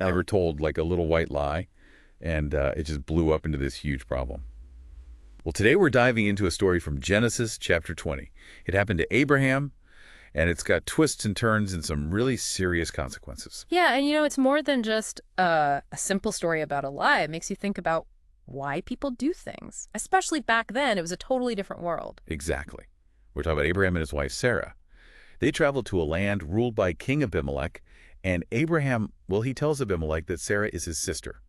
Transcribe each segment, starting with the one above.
ever told like a little white lie, and it just blew up into this huge problem. Well, today we're diving into a story from Genesis chapter 20. It happened to Abraham, and it's got twists and turns and some really serious consequences. Yeah, and it's more than just a simple story about a lie. It makes you think about why people do things. Especially back then, it was a totally different world. Exactly. We're talking about Abraham and his wife Sarah. They traveled to a land ruled by King Abimelech, and Abraham, well, he tells Abimelech that Sarah is his sister,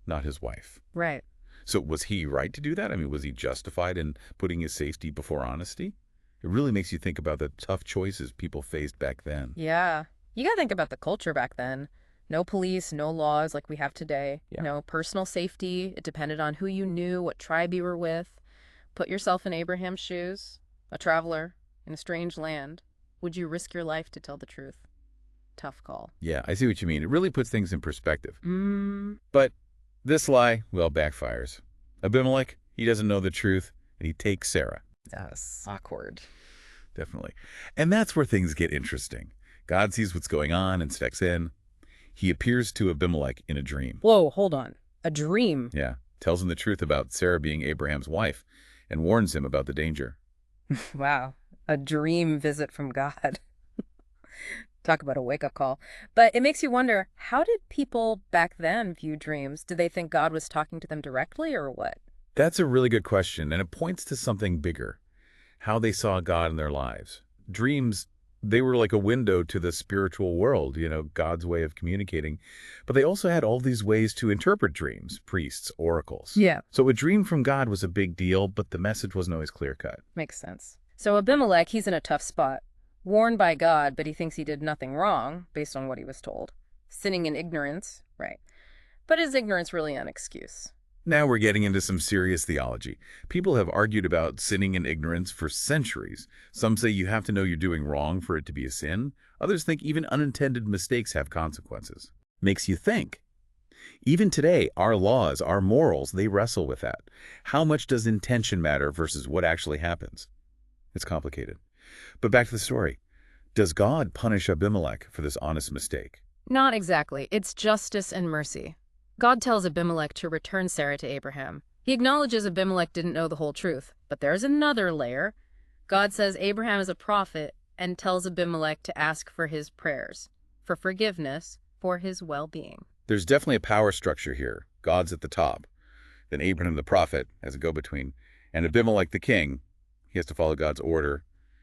not his wife. Right. So was he right to do that? I mean, was he justified in putting his safety before honesty? It really makes you think about the tough choices people faced back then. Yeah. You gotta think about the culture back then. No police, no laws like we have today. Yeah. No personal safety. It depended on who you knew, what tribe you were with. Put yourself in Abraham's shoes, a traveler in a strange land. Would you risk your life to tell the truth? Tough call. Yeah, I see what you mean. It really puts things in perspective. But this lie, well, backfires. Abimelech, he doesn't know the truth, and he takes Sarah. That's awkward. Definitely. And that's where things get interesting. God sees what's going on and steps in. He appears to Abimelech in a dream. Whoa, hold on. A dream? Yeah, tells him the truth about Sarah being Abraham's wife and warns him about the danger. Wow. A dream visit from God. Talk about a wake-up call. But it makes you wonder, how did people back then view dreams? Did they think God was talking to them directly or what? That's a really good question, and it points to something bigger, how they saw God in their lives. Dreams, they were like a window to the spiritual world, God's way of communicating. But they also had all these ways to interpret dreams, priests, oracles. Yeah. So a dream from God was a big deal, but the message wasn't always clear-cut. Makes sense. So Abimelech, he's in a tough spot. Warned by God, but he thinks he did nothing wrong, based on what he was told. Sinning in ignorance, right. But is ignorance really an excuse? Now we're getting into some serious theology. People have argued about sinning in ignorance for centuries. Some say you have to know you're doing wrong for it to be a sin. Others think even unintended mistakes have consequences. Makes you think. Even today, our laws, our morals, they wrestle with that. How much does intention matter versus what actually happens? It's complicated. But back to the story. Does God punish Abimelech for this honest mistake? Not exactly. It's justice and mercy. God tells Abimelech to return Sarah to Abraham. He acknowledges Abimelech didn't know the whole truth. But there's another layer. God says Abraham is a prophet and tells Abimelech to ask for his prayers, for forgiveness, for his well-being. There's definitely a power structure here. God's at the top. Then Abraham the prophet as a go-between. And Abimelech the king, he has to follow God's order.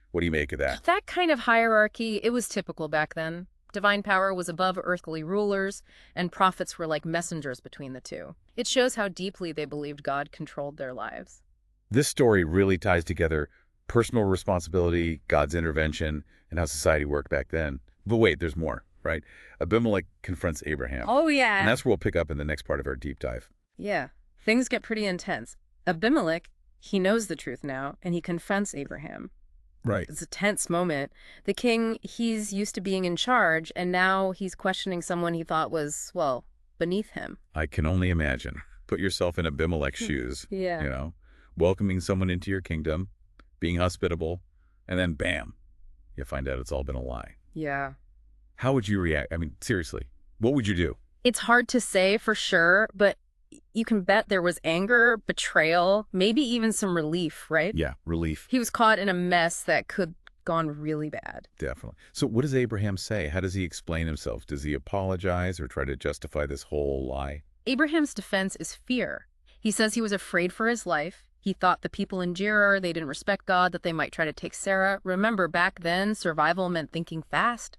What do you make of that? That kind of hierarchy, it was typical back then. Divine power was above earthly rulers, and prophets were like messengers between the two. It shows how deeply they believed God controlled their lives. This story really ties together personal responsibility, God's intervention, and how society worked back then. But wait, there's more, right? Abimelech confronts Abraham. Oh, yeah. And that's where we'll pick up in the next part of our deep dive. Yeah, things get pretty intense. Abimelech, he knows the truth now, and he confronts Abraham. Right. It's a tense moment. The king, he's used to being in charge, and now he's questioning someone he thought was, well, beneath him. I can only imagine. Put yourself in Abimelech's shoes. Yeah. Welcoming someone into your kingdom, being hospitable, and then bam, you find out it's all been a lie. Yeah. How would you react? I mean, seriously, what would you do? It's hard to say for sure, but you can bet there was anger, betrayal, maybe even some relief, right? Yeah, relief. He was caught in a mess that could gone really bad. Definitely. So what does Abraham say? How does he explain himself? Does he apologize or try to justify this whole lie? Abraham's defense is fear. He says he was afraid for his life. He thought the people in Gerar, they didn't respect God, that they might try to take Sarah. Remember, back then, survival meant thinking fast.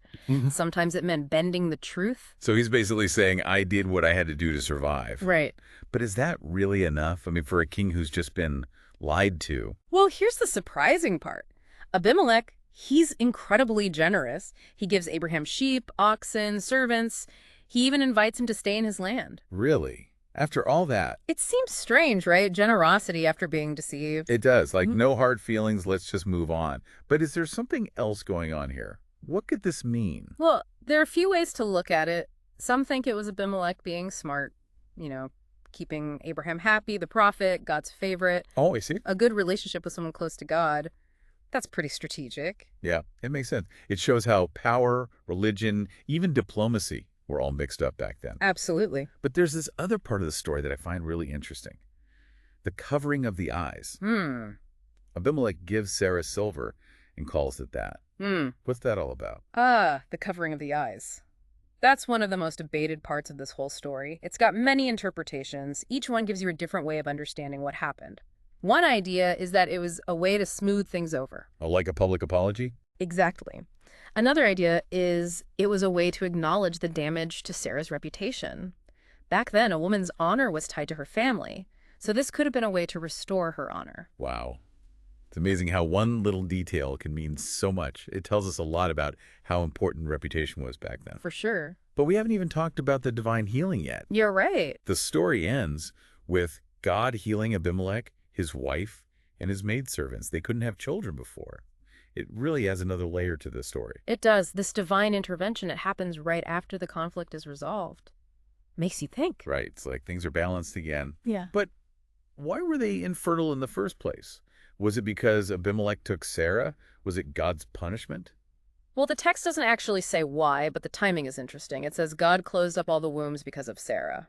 Sometimes it meant bending the truth. So he's basically saying, I did what I had to do to survive. Right. But is that really enough? I mean, for a king who's just been lied to? Well, here's the surprising part. Abimelech, he's incredibly generous. He gives Abraham sheep, oxen, servants. He even invites him to stay in his land. Really? After all that? It seems strange, right? Generosity after being deceived. It does. Like, no hard feelings, let's just move on. But is there something else going on here? What could this mean? Well, there are a few ways to look at it. Some think it was Abimelech being smart, keeping Abraham happy, the prophet, God's favorite. Oh, I see. A good relationship with someone close to God. That's pretty strategic. Yeah, it makes sense. It shows how power, religion, even diplomacy were all mixed up back then. Absolutely. But there's this other part of the story that I find really interesting. The covering of the eyes. Abimelech gives Sarah silver and calls it that. What's that all about? The covering of the eyes. That's one of the most debated parts of this whole story. It's got many interpretations. Each one gives you a different way of understanding what happened. One idea is that it was a way to smooth things over. Oh, like a public apology? Exactly. Another idea is it was a way to acknowledge the damage to Sarah's reputation. Back then, a woman's honor was tied to her family, so this could have been a way to restore her honor. Wow. It's amazing how one little detail can mean so much. It tells us a lot about how important reputation was back then. For sure. But we haven't even talked about the divine healing yet. You're right. The story ends with God healing Abimelech, his wife, and his maidservants. They couldn't have children before. It really adds another layer to the story. It does. This divine intervention, it happens right after the conflict is resolved. Makes you think. Right. It's like things are balanced again. Yeah. But why were they infertile in the first place? Was it because Abimelech took Sarah? Was it God's punishment? Well, the text doesn't actually say why, but the timing is interesting. It says God closed up all the wombs because of Sarah.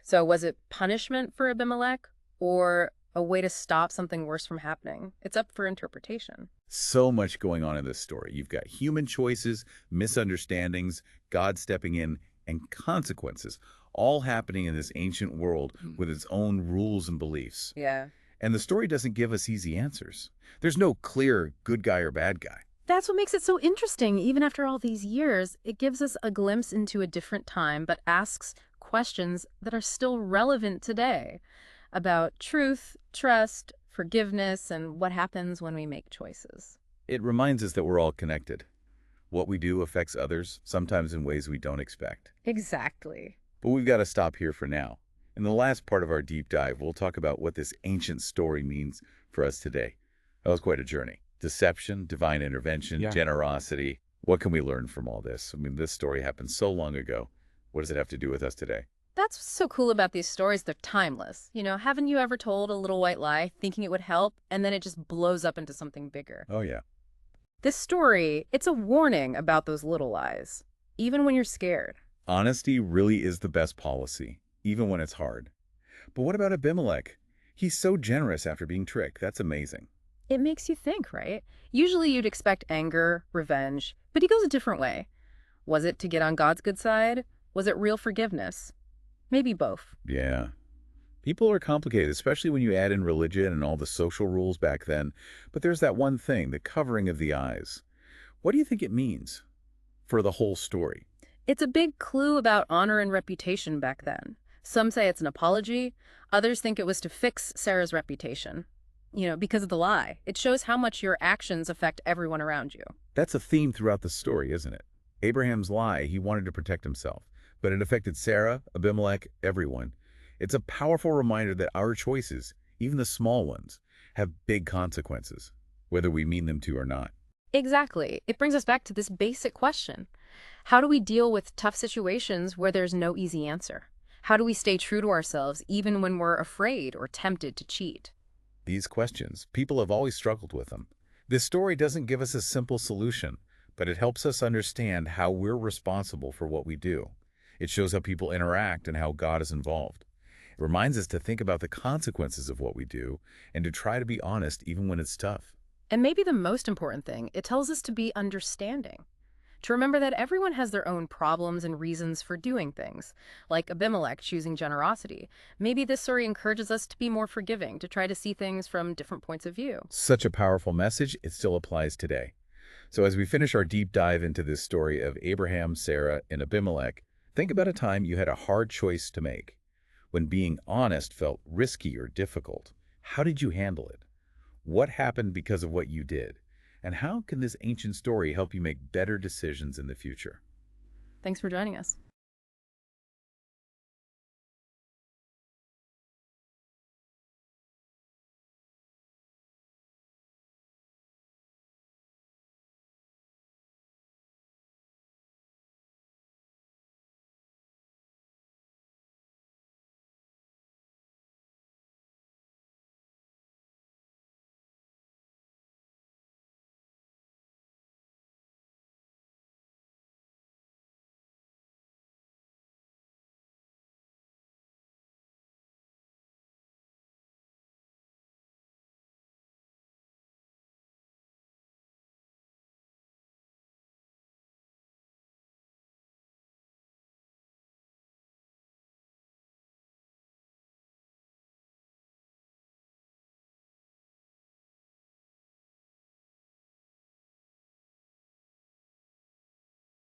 So was it punishment for Abimelech or a way to stop something worse from happening? It's up for interpretation. So much going on in this story. You've got human choices, misunderstandings, God stepping in, and consequences, all happening in this ancient world with its own rules and beliefs. Yeah. And the story doesn't give us easy answers. There's no clear good guy or bad guy. That's what makes it so interesting. Even after all these years, it gives us a glimpse into a different time, but asks questions that are still relevant today about truth, trust, forgiveness, and what happens when we make choices. It reminds us that we're all connected. What we do affects others, sometimes in ways we don't expect. Exactly. But we've got to stop here for now. In the last part of our deep dive, we'll talk about what this ancient story means for us today. That was quite a journey. Deception, divine intervention, generosity. What can we learn from all this? I mean, this story happened so long ago. What does it have to do with us today? That's what's so cool about these stories. They're timeless. You know, haven't you ever told a little white lie thinking it would help, and then it just blows up into something bigger? Oh, yeah. This story, it's a warning about those little lies, even when you're scared. Honesty really is the best policy, even when it's hard. But what about Abimelech? He's so generous after being tricked. That's amazing. It makes you think, right? Usually you'd expect anger, revenge, but he goes a different way. Was it to get on God's good side? Was it real forgiveness? Maybe both. Yeah. People are complicated, especially when you add in religion and all the social rules back then. But there's that one thing, the covering of the eyes. What do you think it means for the whole story? It's a big clue about honor and reputation back then. Some say it's an apology. Others think it was to fix Sarah's reputation. You know, because of the lie. It shows how much your actions affect everyone around you. That's a theme throughout the story, isn't it? Abraham's lie, he wanted to protect himself. But it affected Sarah, Abimelech, everyone. It's a powerful reminder that our choices, even the small ones, have big consequences, whether we mean them to or not. Exactly. It brings us back to this basic question. How do we deal with tough situations where there's no easy answer? How do we stay true to ourselves even when we're afraid or tempted to cheat? These questions, people have always struggled with them. This story doesn't give us a simple solution, but it helps us understand how we're responsible for what we do. It shows how people interact and how God is involved. It reminds us to think about the consequences of what we do and to try to be honest even when it's tough. And maybe the most important thing, it tells us to be understanding. To remember that everyone has their own problems and reasons for doing things, like Abimelech choosing generosity. Maybe this story encourages us to be more forgiving, to try to see things from different points of view. Such a powerful message, it still applies today. So as we finish our deep dive into this story of Abraham, Sarah, and Abimelech, think about a time you had a hard choice to make. When being honest felt risky or difficult, how did you handle it? What happened because of what you did? And how can this ancient story help you make better decisions in the future? Thanks for joining us.